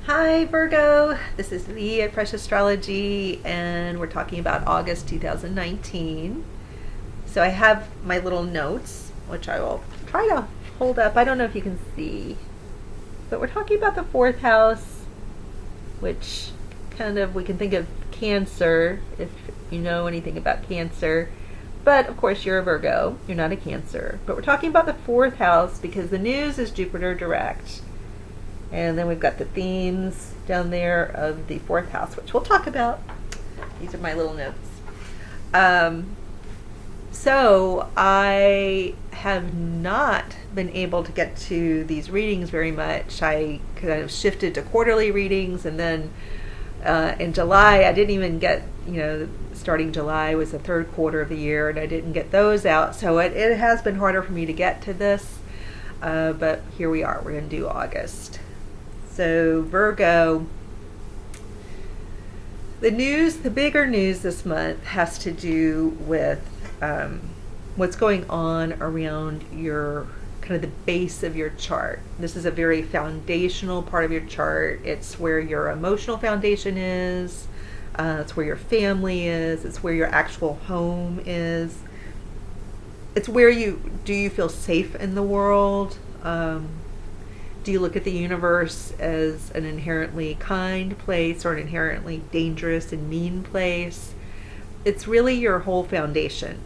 Hi Virgo, this is Lee at Fresh Astrology, and we're talking about August 2019. So I have my little notes, which I will try to hold up. I don't know if you can see, but we're talking about the fourth house, which kind of we can think of Cancer if you know anything about Cancer. But of course, you're a Virgo, you're not a Cancer. But we're talking about the fourth house because the news is Jupiter direct. And then we've got the themes down there of the fourth house, which we'll talk about. These are my little notes. So I have not been able to get to these readings very much. I kind of shifted to quarterly readings, and then in July I didn't even get, starting July was the third quarter of the year, and I didn't get those out. So it has been harder for me to get to this, but here we are. We're going to do August. So Virgo, the bigger news this month has to do with what's going on around your kind of the base of your chart. This is a very foundational part of your chart. It's where your emotional foundation is. It's where your family is. It's where your actual home is. It's where you feel safe in the world. Do you look at the universe as an inherently kind place or an inherently dangerous and mean place? It's really your whole foundation.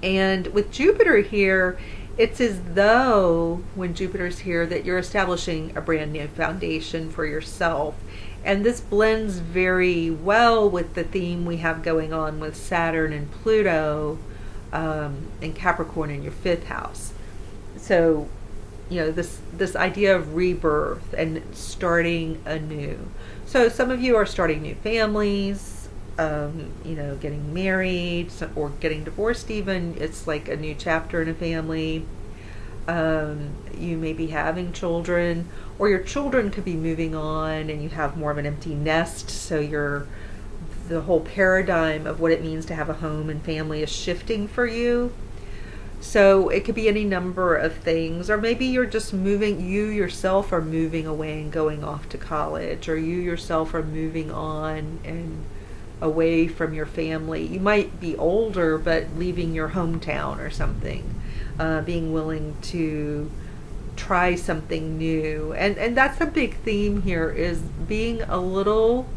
And with Jupiter here, it's as though when Jupiter's here that you're establishing a brand new foundation for yourself. And this blends very well with the theme we have going on with Saturn and Pluto and Capricorn in your fifth house. So this idea of rebirth and starting anew. So some of you are starting new families, getting married or getting divorced even. It's like a new chapter in a family. You may be having children, or your children could be moving on and you have more of an empty nest. So the whole paradigm of what it means to have a home and family is shifting for you. So it could be any number of things, or maybe you're just you yourself are moving away and going off to college, or you yourself are moving on and away from your family. You might be older, but leaving your hometown or something, being willing to try something new. And that's a big theme here, is being a little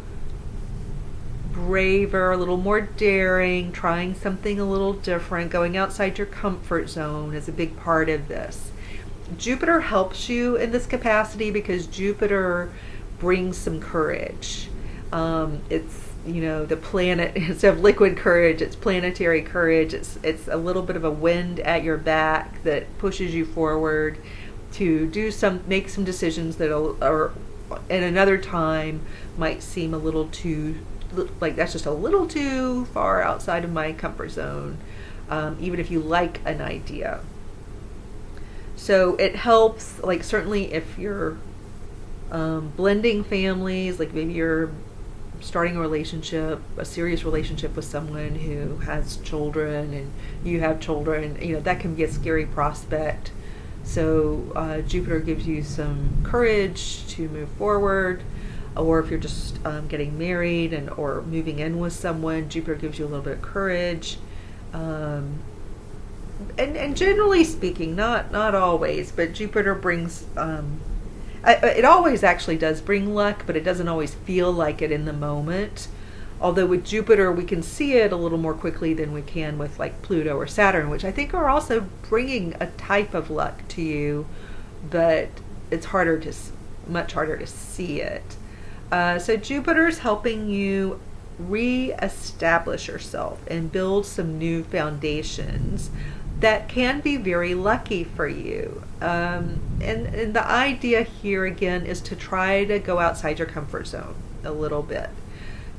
braver, a little more daring, trying something a little different, going outside your comfort zone is a big part of this. Jupiter helps you in this capacity because Jupiter brings some courage. It's the planet, instead of liquid courage, it's planetary courage. It's a little bit of a wind at your back that pushes you forward to make some decisions that are in another time might seem a little too, like that's just a little too far outside of my comfort zone, even if you like an idea. So it helps, like certainly if you're blending families, like maybe you're starting a serious relationship with someone who has children and you have children, that can be a scary prospect. So Jupiter gives you some courage to move forward. Or if you're just getting married or moving in with someone, Jupiter gives you a little bit of courage. And generally speaking, not always, but Jupiter brings, it always actually does bring luck, but it doesn't always feel like it in the moment. Although with Jupiter, we can see it a little more quickly than we can with like Pluto or Saturn, which I think are also bringing a type of luck to you, but it's much harder to see it. So Jupiter's helping you re-establish yourself and build some new foundations that can be very lucky for you. And the idea here again is to try to go outside your comfort zone a little bit.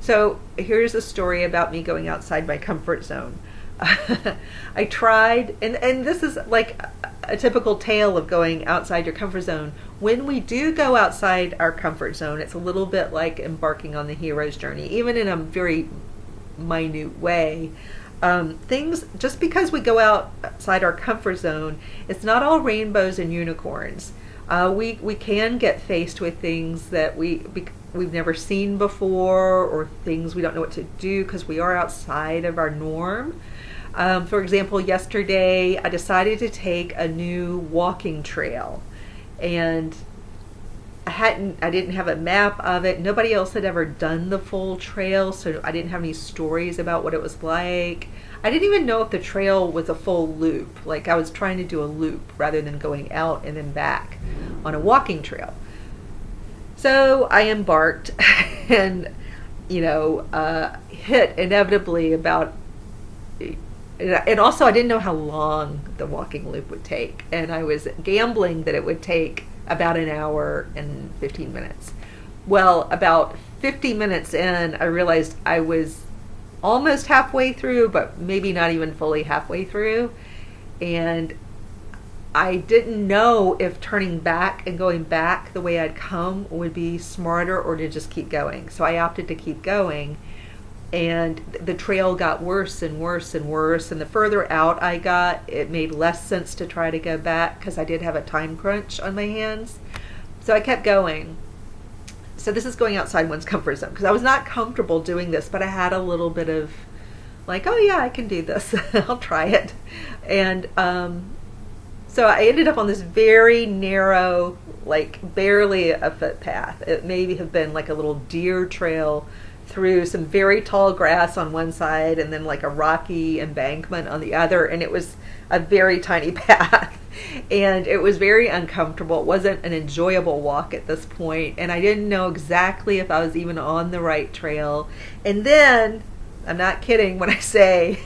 So here's a story about me going outside my comfort zone. I tried, and this is like a typical tale of going outside your comfort zone. When we do go outside our comfort zone, it's a little bit like embarking on the hero's journey, even in a very minute way. Things, just because we go outside our comfort zone, it's not all rainbows and unicorns. We can get faced with things that we've never seen before, or things we don't know what to do because we are outside of our norm. For example, yesterday I decided to take a new walking trail, and I didn't have a map of it. Nobody else had ever done the full trail, so I didn't have any stories about what it was like. I didn't even know if the trail was a full loop. Like, I was trying to do a loop rather than going out and then back on a walking trail. So I embarked and, hit inevitably about, and also I didn't know how long the walking loop would take. And I was gambling that it would take about an hour and 15 minutes. Well, about 50 minutes in, I realized I was almost halfway through, but maybe not even fully halfway through. And I didn't know if turning back and going back the way I'd come would be smarter or to just keep going. So I opted to keep going. And the trail got worse and worse and worse. And the further out I got, it made less sense to try to go back because I did have a time crunch on my hands. So I kept going. So this is going outside one's comfort zone, because I was not comfortable doing this, but I had a little bit of like, oh yeah, I can do this. I'll try it. And so I ended up on this very narrow, like barely a footpath. It may have been like a little deer trail through some very tall grass on one side and then like a rocky embankment on the other, and it was a very tiny path, and it was very uncomfortable. It wasn't an enjoyable walk at this point, and I didn't know exactly if I was even on the right trail. And then, I'm not kidding when I say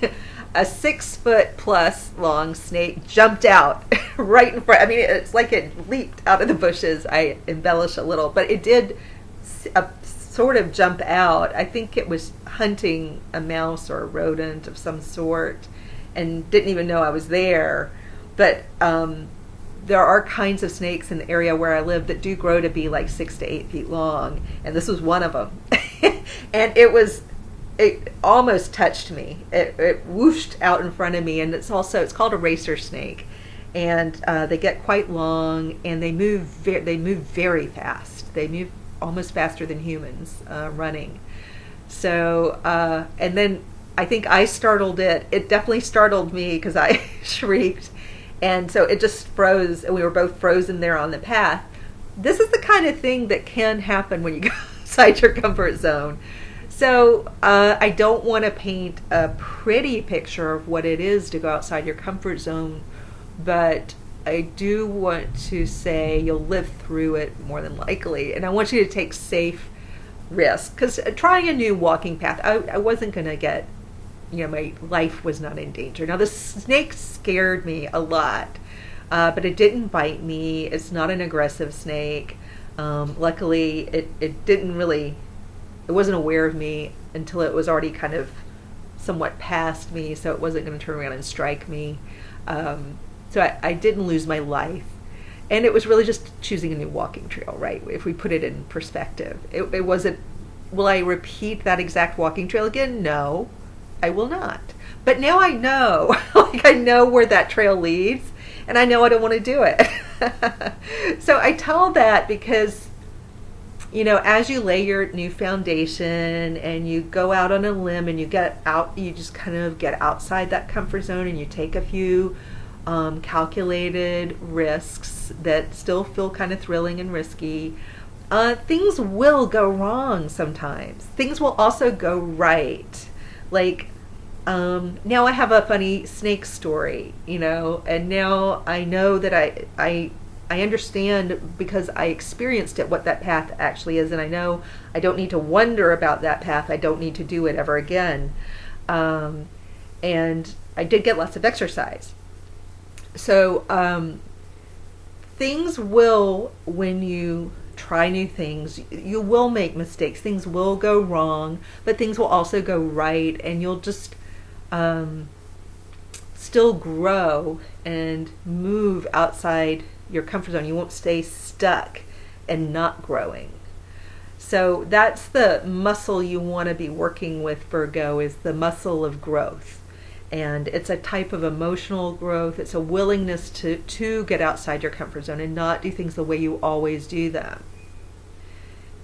a 6 foot plus long snake jumped out right in front. I mean, it's like it leaped out of the bushes. I embellish a little, but it did sort of jump out. I think it was hunting a mouse or a rodent of some sort, and didn't even know I was there. But there are kinds of snakes in the area where I live that do grow to be like 6 to 8 feet long, and this was one of them. And it almost touched me. It whooshed out in front of me, and it's called a racer snake, and they get quite long, and they move very fast. They move almost faster than humans running. So, and then I think I startled it. It definitely startled me because I shrieked. And so it just froze, and we were both frozen there on the path. This is the kind of thing that can happen when you go outside your comfort zone. So I don't want to paint a pretty picture of what it is to go outside your comfort zone, but I do want to say you'll live through it more than likely. And I want you to take safe risks, because trying a new walking path, I wasn't going to get, my life was not in danger. Now, the snake scared me a lot, but it didn't bite me. It's not an aggressive snake. Luckily, it wasn't aware of me until it was already kind of somewhat past me, so it wasn't going to turn around and strike me. So I didn't lose my life. And it was really just choosing a new walking trail, right? If we put it in perspective. It wasn't, will I repeat that exact walking trail again? No, I will not. But now I know, I know where that trail leads, and I know I don't want to do it. So I tell that because, as you lay your new foundation and you go out on a limb and you just kind of get outside that comfort zone, and you take a few calculated risks that still feel kind of thrilling and risky. Things will go wrong sometimes. Things will also go right. Like, now I have a funny snake story, and now I know that I understand, because I experienced it, what that path actually is, and I know I don't need to wonder about that path. I don't need to do it ever again. And I did get lots of exercise. So things will, when you try new things, you will make mistakes. Things will go wrong, but things will also go right, and you'll just still grow and move outside your comfort zone. You won't stay stuck and not growing. So that's the muscle you want to be working with, Virgo, is the muscle of growth. And it's a type of emotional growth. It's a willingness to get outside your comfort zone and not do things the way you always do them.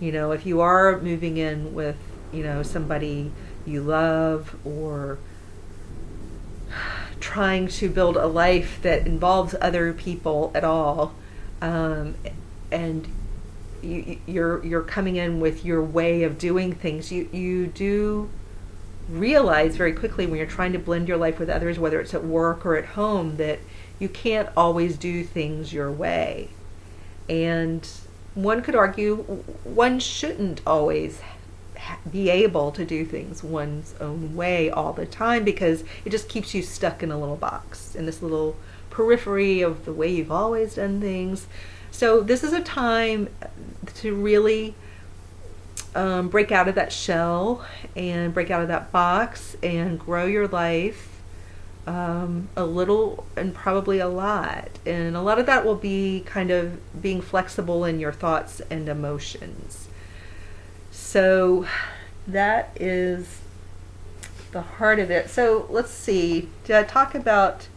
You know, if you are moving in with, you know, somebody you love, or trying to build a life that involves other people at all, and you're coming in with your way of doing things, you do realize very quickly when you're trying to blend your life with others, whether it's at work or at home, that you can't always do things your way. And one could argue one shouldn't always be able to do things one's own way all the time, because it just keeps you stuck in a little box, in this little periphery of the way you've always done things. So this is a time to really break out of that shell and break out of that box and grow your life a little and probably a lot. And a lot of that will be kind of being flexible in your thoughts and emotions. So that is the heart of it. So let's see. Did I talk about,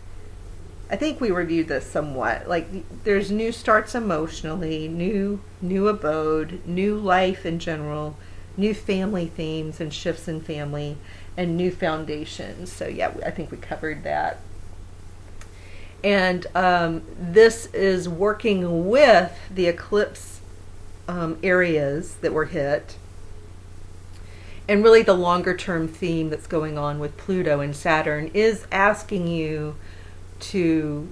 I think we reviewed this somewhat. Like, there's new starts emotionally, new abode, new life in general, new family themes and shifts in family, and new foundations. So yeah, I think we covered that. And this is working with the eclipse areas that were hit, and really the longer term theme that's going on with Pluto and Saturn is asking you to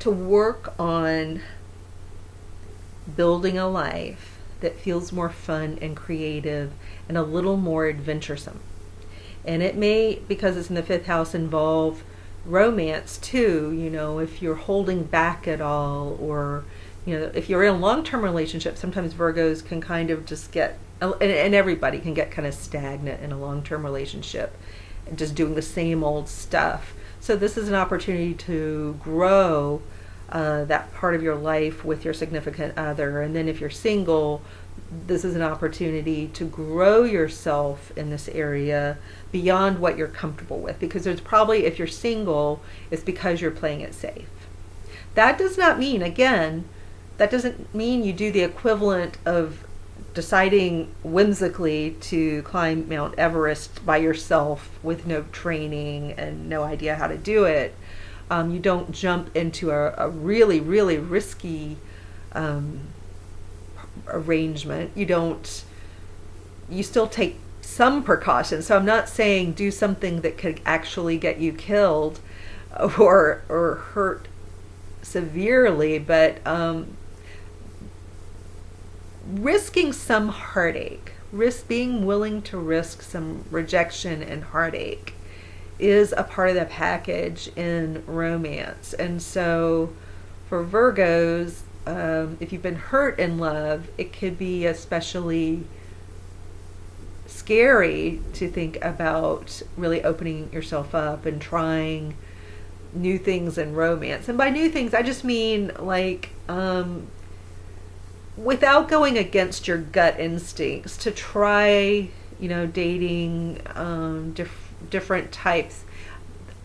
work on building a life that feels more fun and creative and a little more adventuresome. And it may, because it's in the fifth house, involve romance too. You know, if you're holding back at all, or, you know, if you're in a long-term relationship, sometimes Virgos can kind of just get, and everybody can get kind of stagnant in a long-term relationship, and just doing the same old stuff. So this is an opportunity to grow that part of your life with your significant other. And then if you're single, this is an opportunity to grow yourself in this area beyond what you're comfortable with. Because there's probably, if you're single, it's because you're playing it safe. That does not mean, again, that doesn't mean you do the equivalent of deciding whimsically to climb Mount Everest by yourself with no training and no idea how to do it. You don't jump into a really, really risky arrangement. You still take some precautions. So I'm not saying do something that could actually get you killed or hurt severely, but risking some heartache, being willing to risk some rejection and heartache is a part of the package in romance. And so for Virgos, if you've been hurt in love, it could be especially scary to think about really opening yourself up and trying new things in romance. And by new things, I just mean like without going against your gut instincts, to try, you know, dating different types.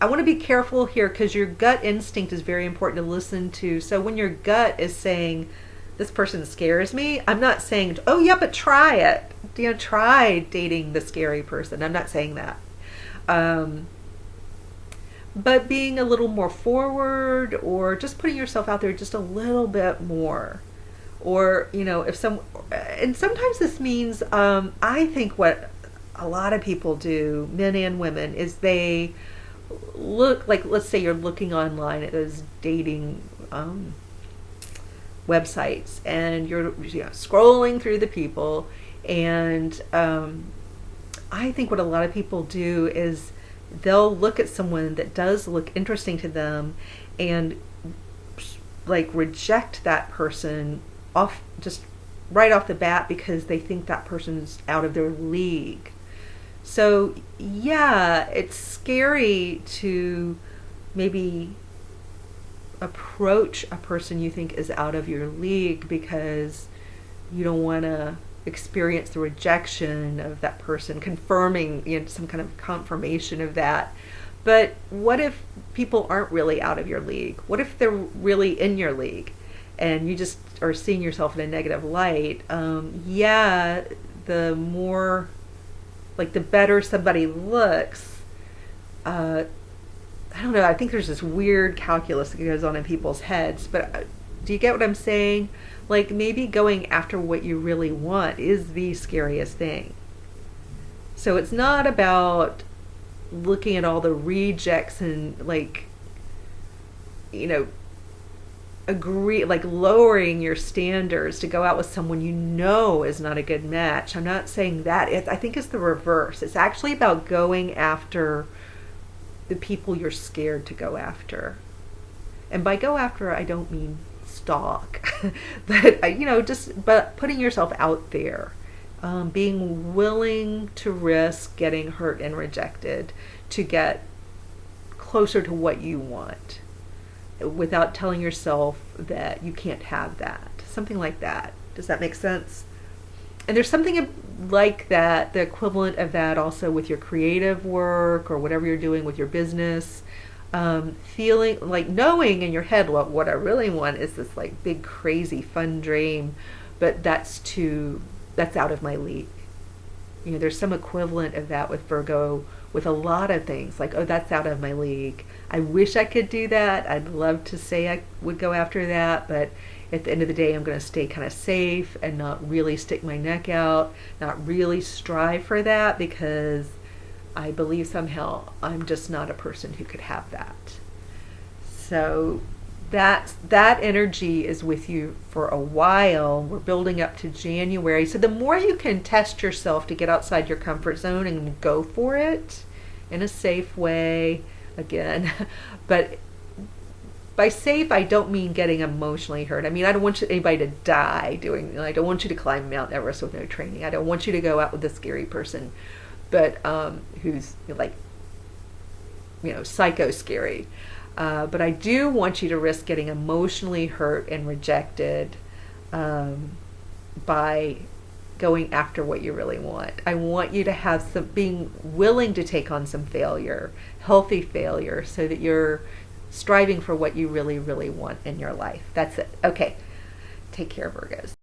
I want to be careful here, because your gut instinct is very important to listen to. So when your gut is saying, this person scares me, I'm not saying, oh yeah, but try it. You know, try dating the scary person. I'm not saying that. But being a little more forward, or just putting yourself out there just a little bit more. Or, you know, and sometimes this means, I think what a lot of people do, men and women, is they look, like, let's say you're looking online at those dating websites, and you're, you know, scrolling through the people, and I think what a lot of people do is they'll look at someone that does look interesting to them and like reject that person off, just right off the bat, because they think that person's out of their league. So yeah, it's scary to maybe approach a person you think is out of your league, because you don't want to experience the rejection of that person, confirming, some kind of confirmation of that. But what if people aren't really out of your league? What if they're really in your league and you just are seeing yourself in a negative light? Yeah, the more, like, the better somebody looks, I don't know, I think there's this weird calculus that goes on in people's heads, but do you get what I'm saying? Like, maybe going after what you really want is the scariest thing. So it's not about looking at all the rejects and, like, agree, like, lowering your standards to go out with someone is not a good match. I'm not saying that. I think it's the reverse. It's actually about going after the people you're scared to go after. And by go after, I don't mean stalk, but but putting yourself out there, being willing to risk getting hurt and rejected to get closer to what you want, without telling yourself that you can't have that. Something like that. Does that make sense? And there's something like that, the equivalent of that also with your creative work or whatever you're doing with your business. Feeling like, knowing in your head, well, what I really want is this, like, big crazy fun dream, but that's out of my league. There's some equivalent of that with Virgo with a lot of things, like, oh, that's out of my league. I wish I could do that. I'd love to say I would go after that, but at the end of the day, I'm going to stay kind of safe and not really stick my neck out, not really strive for that, because I believe somehow I'm just not a person who could have that. So that energy is with you for a while. We're building up to January. So the more you can test yourself to get outside your comfort zone and go for it in a safe way, again, but by safe, I don't mean getting emotionally hurt. I mean, I don't want anybody to die I don't want you to climb Mount Everest with no training. I don't want you to go out with a scary person, but who's, like, psycho scary. But I do want you to risk getting emotionally hurt and rejected by going after what you really want. I want you to have being willing to take on some failure, healthy failure, so that you're striving for what you really, really want in your life. That's it. Okay. Take care, Virgos.